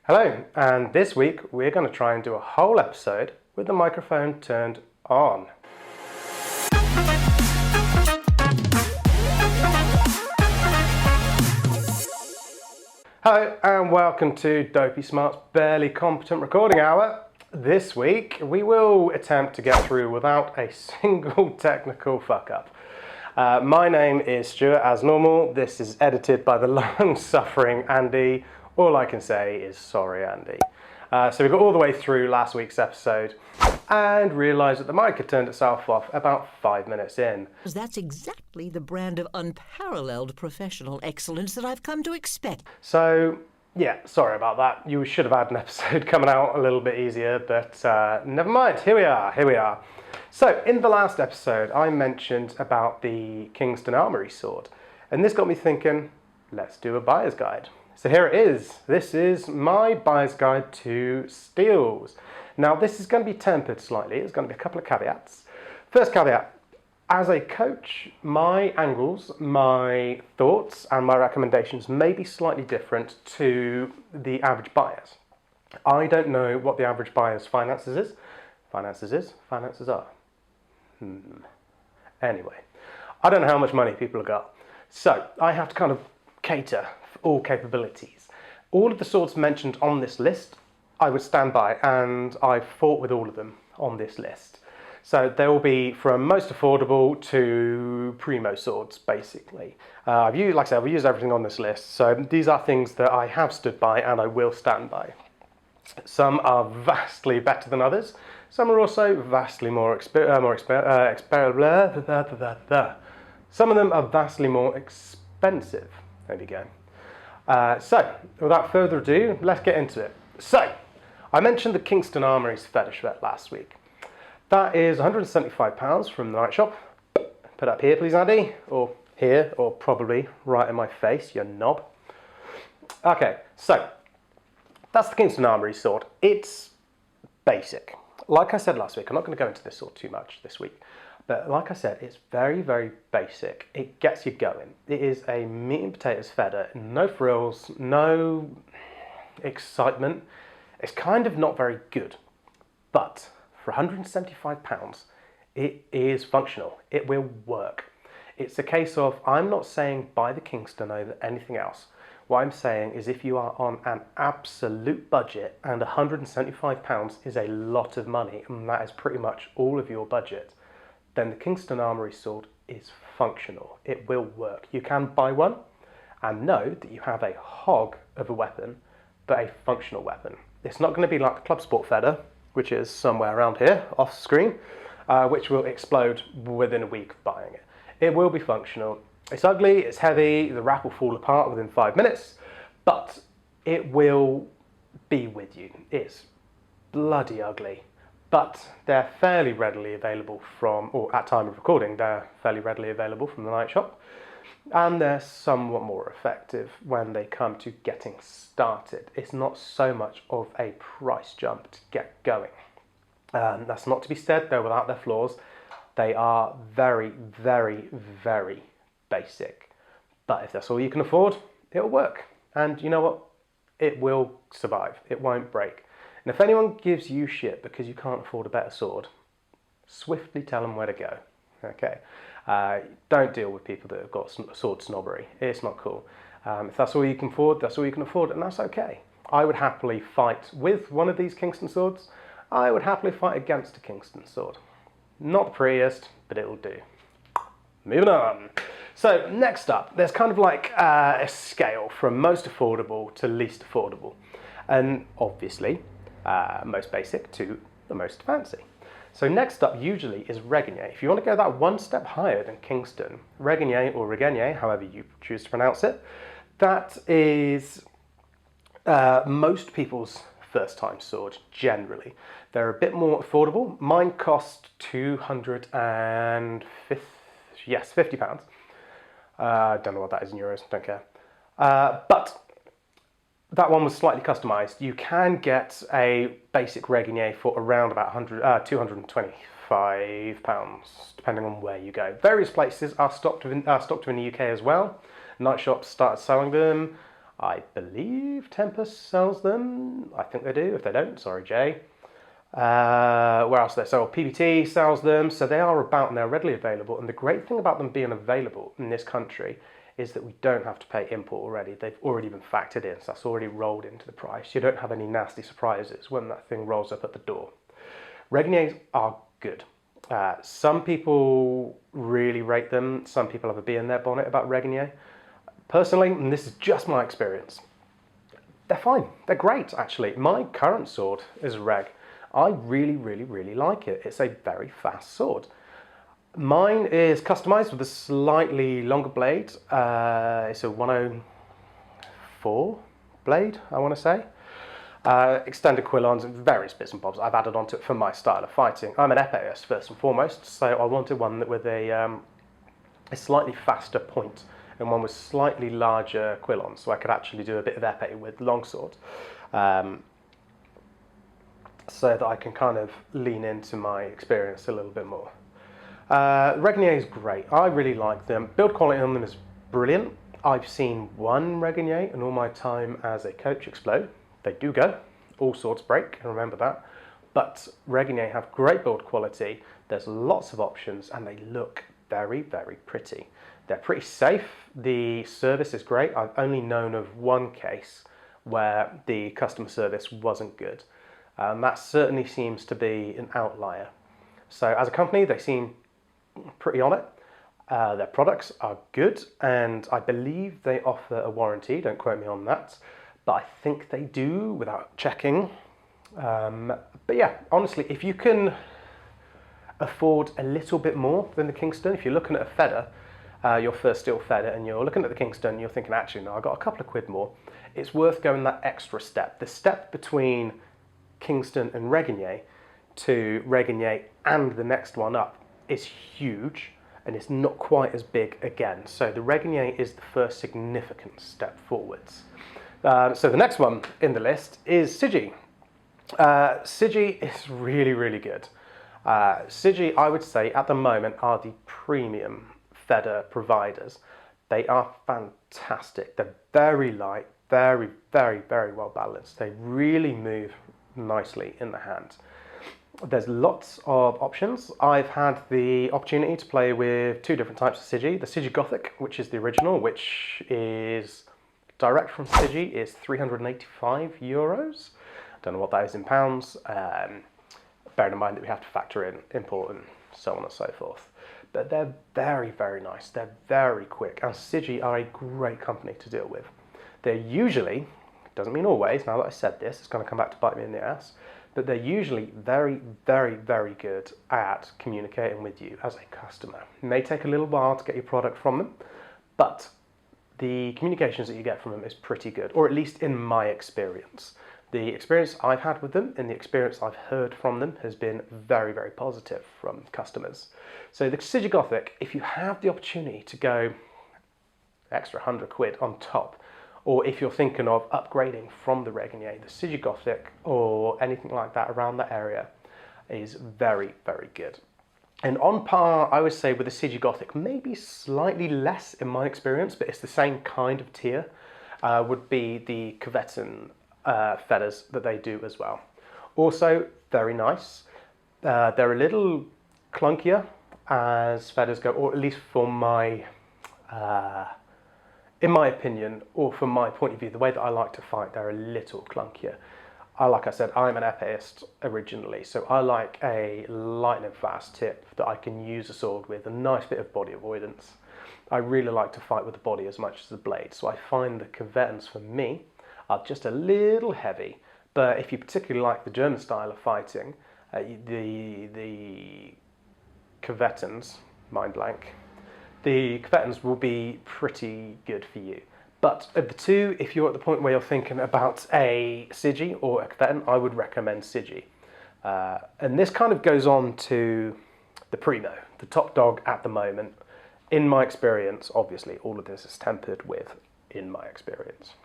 Hello, and this week we're going to try and do a whole episode with the microphone turned on. Hello, and welcome to Dopey Smart's Barely Competent Recording Hour. This week we will attempt to get through without a single technical fuck up. My name is Stuart, as normal. This is edited by the long-suffering Andy. All I can say is sorry, Andy. So we got all the way through last week's episode and realised that the mic had turned itself off about 5 minutes in. That's exactly the brand of unparalleled professional excellence that I've come to expect. So, yeah, sorry about that. You should have had an episode coming out a little bit easier, but never mind. Here we are. So, in the last episode, I mentioned about the Kingston Armoury sword, and this got me thinking, let's do a buyer's guide. So here it is. This is my buyer's guide to steels. Now this is going to be tempered slightly. There's going to be a couple of caveats. First caveat, as a coach, my angles, my thoughts and my recommendations may be slightly different to the average buyers. I don't know what the average buyer's finances are. Anyway, I don't know how much money people have got. So I have to kind of cater for all capabilities. All of the swords mentioned on this list, I would stand by, and I've fought with all of them on this list. So there will be from most affordable to primo swords, basically. I've used everything on this list. So these are things that I have stood by and I will stand by. Some are vastly better than others. Some are also vastly Some of them are vastly more expensive. There we go. So, without further ado, let's get into it. So, I mentioned the Kingston Armoury's fetish vet last week. That is £175 from the night shop. Put up here, please, Andy. Or here, or probably right in my face, you knob. Okay, so, that's the Kingston Armoury sword. It's basic. Like I said last week, I'm not going to go into this sword too much this week. But like I said, it's very, very basic. It gets you going. It is a meat and potatoes feather, no frills, no excitement. It's kind of not very good. But for £175, it is functional. It will work. It's a case of, I'm not saying buy the Kingston over anything else. What I'm saying is if you are on an absolute budget and £175 is a lot of money, and that is pretty much all of your budget, then the Kingston Armoury sword is functional. It will work. You can buy one and know that you have a hog of a weapon, but a functional weapon. It's not going to be like the Club Sport feather, which is somewhere around here, off screen, which will explode within a week of buying it. It will be functional. It's ugly, it's heavy, the wrap will fall apart within 5 minutes, but it will be with you. It's bloody ugly. But they're fairly readily available from, or at time of recording, they're fairly readily available from the night shop. And they're somewhat more effective when they come to getting started. It's not so much of a price jump to get going. That's not to be said, they're without their flaws. They are very, very, very basic. But if that's all you can afford, it'll work. And you know what? It will survive. It won't break. And if anyone gives you shit because you can't afford a better sword, swiftly tell them where to go. Okay, don't deal with people that have got sword snobbery. It's not cool. If that's all you can afford, that's all you can afford, and that's okay. I would happily fight with one of these Kingston swords. I would happily fight against a Kingston sword. Not the prettiest, but it'll do. Moving on. So next up, there's kind of like a scale from most affordable to least affordable, and obviously, most basic to the most fancy. So next up usually is Regnier. If you want to go that one step higher than Kingston, Regnier or Regnier, however you choose to pronounce it, that is most people's first time sword generally. They're a bit more affordable. Mine cost £50. I don't know what that is in euros, don't care. But that one was slightly customized. You can get a basic Regnier for around about £225, depending on where you go. Various places are stocked in the UK as well. Night shops started selling them. I believe Tempest sells them. I think they do. If they don't, sorry, Jay. Where else they sell? PBT sells them, so they are about and they're readily available. And the great thing about them being available in this country is that we don't have to pay import already. They've already been factored in, so that's already rolled into the price. You don't have any nasty surprises when that thing rolls up at the door. Regniers are good. Some people really rate them. Some people have a bee in their bonnet about Regnier. Personally, and this is just my experience, they're fine. They're great, actually. My current sword is a Reg. I really like it. It's a very fast sword. Mine is customized with a slightly longer blade. It's a 104 blade, I want to say. Extended quillons and various bits and bobs I've added onto it for my style of fighting. I'm an epist first and foremost, so I wanted one that with a slightly faster point and one with slightly larger quillons, so I could actually do a bit of epee with longsword. So that I can kind of lean into my experience a little bit more. Regnier is great. I really like them. Build quality on them is brilliant. I've seen one Regnier in all my time as a coach explode. They do go. All swords break, remember that. But Regnier have great build quality. There's lots of options and they look very pretty. They're pretty safe. The service is great. I've only known of one case where the customer service wasn't good. That certainly seems to be an outlier. So as a company, they seem pretty on it. Their products are good, and I believe they offer a warranty. Don't quote me on that, but I think they do without checking. But yeah, honestly, if you can afford a little bit more than the Kingston, if you're looking at a feather, your first steel feather, and you're looking at the Kingston, and you're thinking, actually, no, I got a couple of quid more, it's worth going that extra step. The step between Kingston and Regnier to Regnier and the next one up is huge, and it's not quite as big again. So the Regnier is the first significant step forwards. So the next one in the list is Sigi. Sigi is really good. Sigi, I would say, at the moment are the premium feather providers. They are fantastic. They're very light, very well balanced. They really move nicely in the hand. There's lots of options. I've had the opportunity to play with two different types of Sigi. The Sigi Gothic, which is the original, which is direct from Sigi, is €385. Don't know what that is in pounds. Bearing in mind that we have to factor in import and so on and so forth. But they're very nice. They're very quick, and Sigi are a great company to deal with. They're usually, doesn't mean always, now that I said this, it's going to come back to bite me in the ass, but they're usually very good at communicating with you as a customer. It may take a little while to get your product from them, but the communications that you get from them is pretty good, or at least in my experience. The experience I've had with them and the experience I've heard from them has been very positive from customers. So the Sigi Gothic, if you have the opportunity to go extra 100 quid on top, or if you're thinking of upgrading from the Regnier, the Sigi Gothic or anything like that around that area is very good. And on par, I would say, with the Sigi Gothic, maybe slightly less in my experience, but it's the same kind of tier, would be the Coveton feathers that they do as well. Also very nice. They're a little clunkier as feathers go, or at least for my in my opinion, or from my point of view, the way that I like to fight, they're a little clunkier. Like I said, I'm an epist originally, so I like a lightning fast tip that I can use a sword with, a nice bit of body avoidance. I really like to fight with the body as much as the blade, so I find the Covetons for me are just a little heavy, but if you particularly like the German style of fighting, the Covetons, mind blank, the Covetons will be pretty good for you. But of the two, if you're at the point where you're thinking about a Sigi or a Coveton, I would recommend Sigi. And this kind of goes on to the Primo, the top dog at the moment. In my experience, obviously, all of this is tempered with in my experience.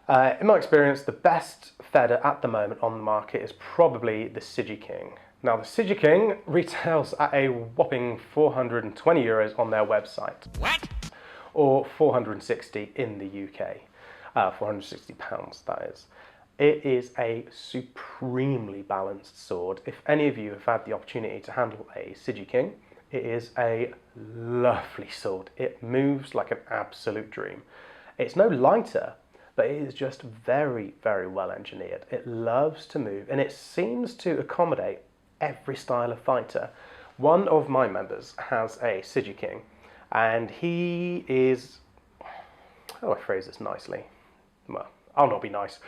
In my experience, the best feather at the moment on the market is probably the Sigi King. Now, the Sigi King retails at a whopping €420 on their website. What? Or 460 in the UK. £460, that is. It is a supremely balanced sword. If any of you have had the opportunity to handle a Sigi King, it is a lovely sword. It moves like an absolute dream. It's no lighter, but it is just very, very well engineered. It loves to move, and it seems to accommodate every style of fighter. One of my members has a Sigi King, and he is, how do I phrase this nicely? Well, I'll not be nice.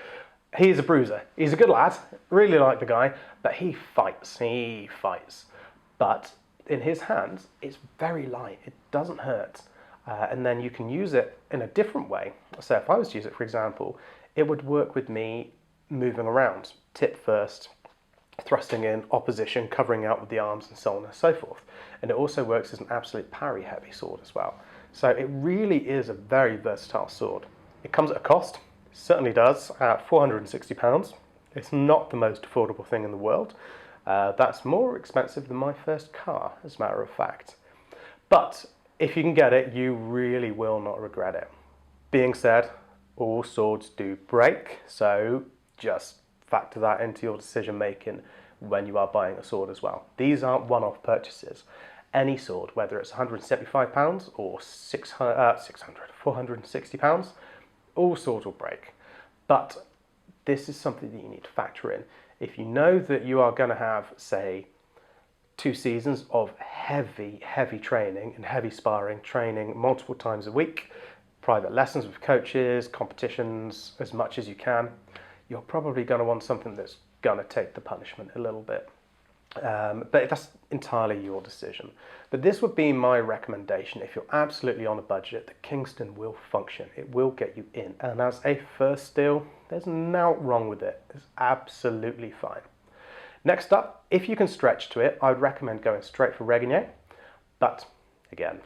He's a bruiser. He's a good lad, really like the guy, but he fights. But in his hands, it's very light. It doesn't hurt. And then you can use it in a different way. So if I was to use it, for example, it would work with me moving around, tip first, thrusting in, opposition, covering out with the arms, and so on and so forth. And it also works as an absolute parry heavy sword as well. So it really is a very versatile sword. It comes at a cost. Certainly does, at £460. It's not the most affordable thing in the world. That's more expensive than my first car, as a matter of fact. But if you can get it, you really will not regret it. Being said, all swords do break, so just factor that into your decision making when you are buying a sword as well. These aren't one-off purchases. Any sword, whether it's £175 or £460, all swords will break. But this is something that you need to factor in. If you know that you are going to have, say, 2 seasons of heavy training and heavy sparring, training multiple times a week, private lessons with coaches, competitions, as much as you can, you're probably going to want something that's going to take the punishment a little bit. But that's entirely your decision. But this would be my recommendation. If you're absolutely on a budget, the Kingston will function. It will get you in. And as a first steal, there's nothing wrong with it. It's absolutely fine. Next up, if you can stretch to it, I would recommend going straight for Regnier. But again,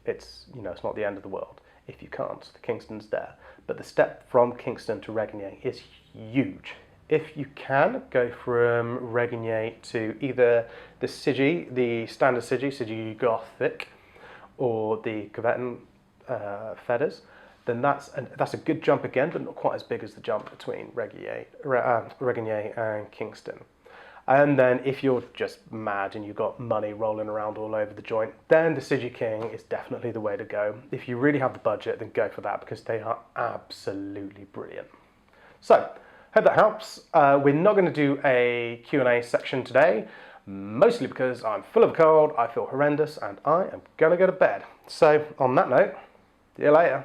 it's not the end of the world. If you can't, the Kingston's there. But the step from Kingston to Regnier is huge. If you can, go from Regnier to either the Sigi, the standard Sigi Gothic, or the Coveton feathers, then that's a good jump again, but not quite as big as the jump between Regnier and Kingston. And then if you're just mad and you've got money rolling around all over the joint, then the Sigi King is definitely the way to go. If you really have the budget, then go for that, because they are absolutely brilliant. So, hope that helps. We're not going to do a Q&A section today, mostly because I'm full of a cold, I feel horrendous, and I am going to go to bed. So, on that note, see you later.